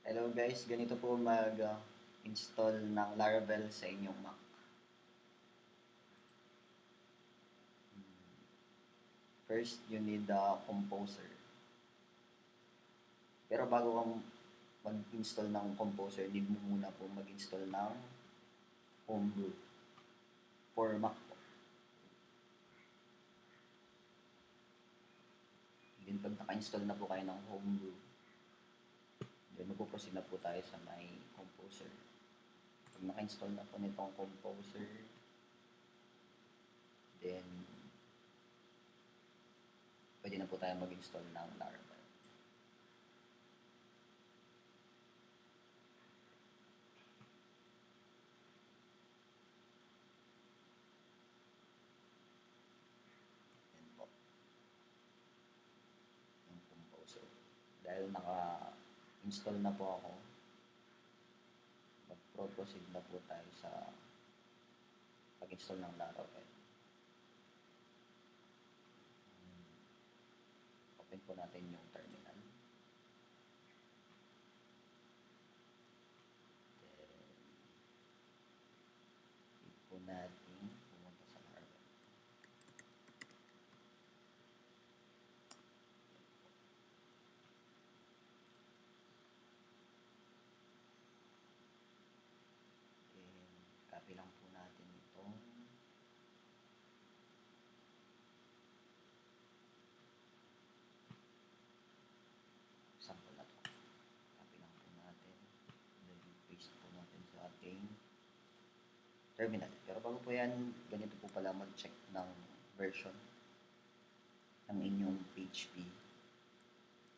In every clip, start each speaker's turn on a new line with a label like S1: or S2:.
S1: Hello guys, ganito po mag-install ng Laravel sa inyong Mac. First, you need the Composer. Pero bago kang mag-install ng Composer, need mo muna po mag-install ng Homebrew for Mac po. Then pag naka-install na po kayo ng Homebrew, then magpo-proceed na po tayo sa may Composer. Pag naka-install na po nitong Composer, then pwede na po tayo mag-install ng Laravel. Yan po, yung Composer. Dahil naka-install na po ako, mag-proceed na po tayo sa pag-install ng Laravel. Open po natin yung terminal. Then, click po natin pumunta sa Laravel. Then, copy lang po natin itong sample na to. Copy lang po natin. Then, paste po natin sa ating terminal. Pero bago po yan, ganito po pala mag-check ng version ng inyong PHP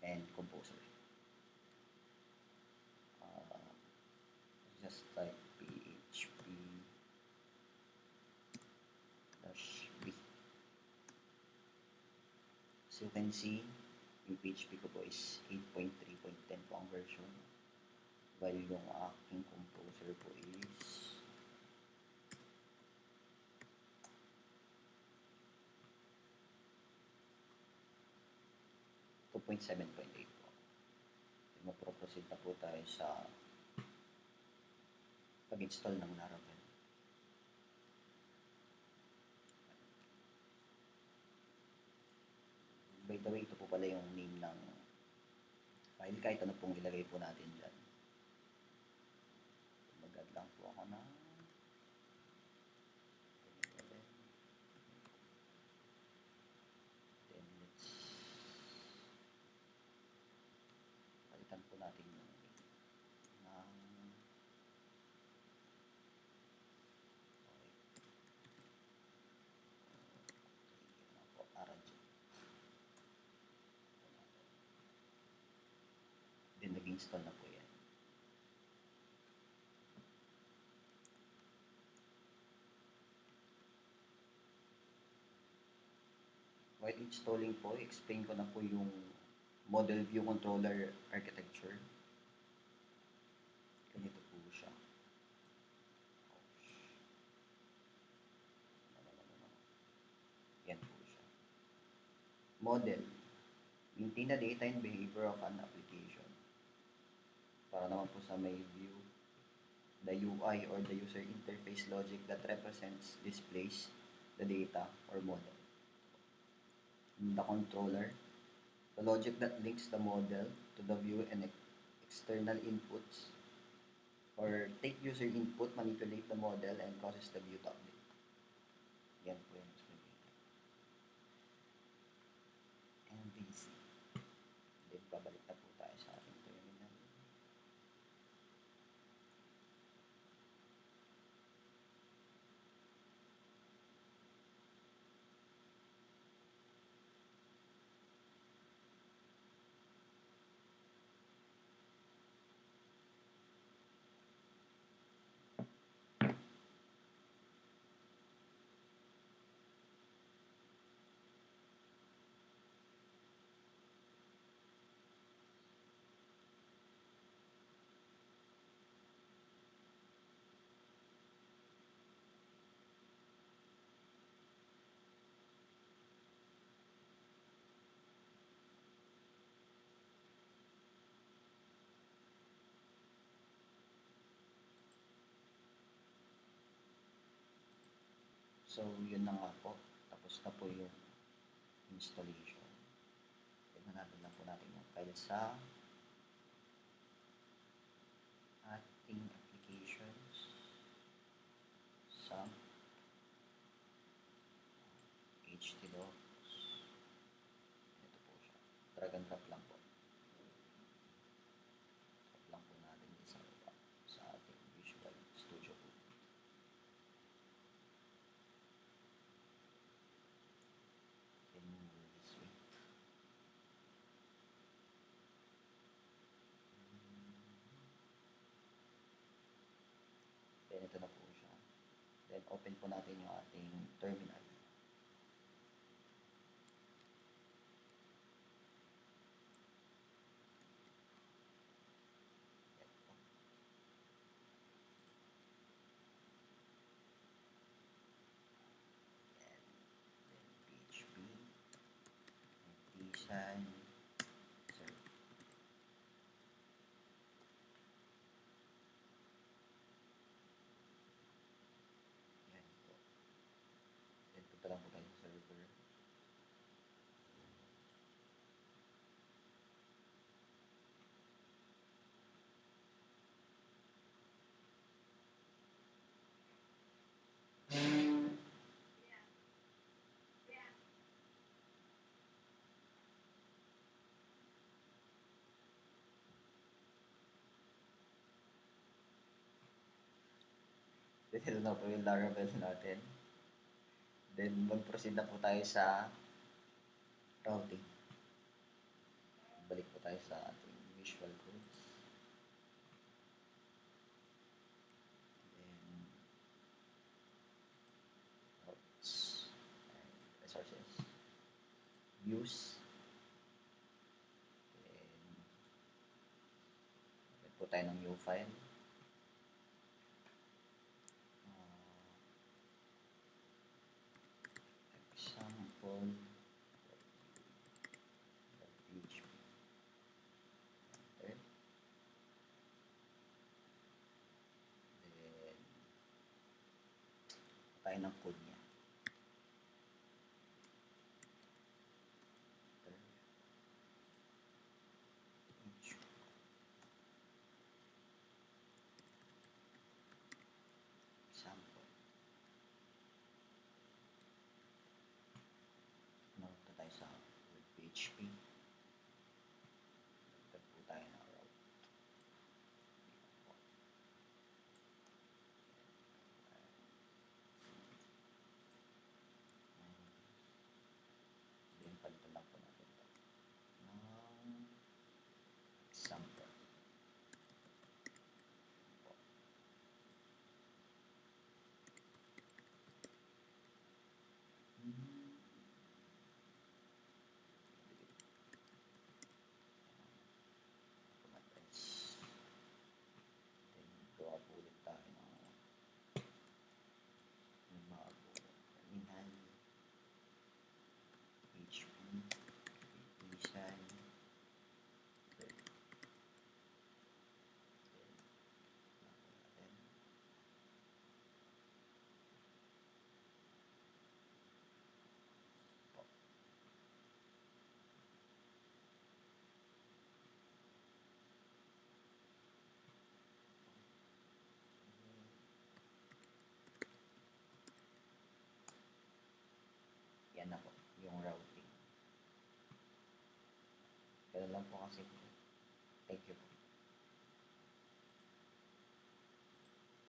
S1: and Composer. Just type PHP -b. So you can see, yung PHP ko po is 8.3.10 po ang version. While yung aking Composer po is 2.7.8 po. Magpo-proceed na po tayo sa pag-install ng Laravel. By the way, ito po pala yung name ng file. Kahit ano pong ilagay po natin dyan. Mag-add lang po ako ng then let's palitan po natin yung name ng then nag-install na po yan. While installing po, explain ko na po yung model view controller architecture. Ganito po siya. Yan po siya. Model. Maintain the data and behavior of an application. Para naman po sa may view, the UI or the user interface logic that represents, displays the data or model. The controller, the logic that links the model to the view and external inputs, or take user input, manipulate the model, and causes the view to update. Yan po yung explanation. MVC. Then, babalik na po tayo sa ating terminal. So, yun na nga po. Tapos na po yung installation. Tignan natin lang po natin yung file sa ating applications. Sa htdocs. Ito po siya. Drag and drop lang po. Drop lang po natin din sa baba. Sa ating Visual Studio Code. Then move this way. Then ito na po siya. Then open po natin yung ating terminal. PHP, design, sir. Yan po. Then punta lang po tayo sa server. Then ito na po yung Laravel natin. Then mag-proceed na po tayo sa routing. Balik po tayo sa ating Visual Codes. Then routes and resources. Views. Then po tayo ng new file. Example PHP. Okay. Then tayo ng code niya. Example. Punta tayo sa PHP. Punta po tayo ng route. Then palitan lang po natin ito ng example. Gawa po ulit tayo ng bago terminal, PHP, design, yan na po yung routing. Ganun lang po kasi. Thank you po.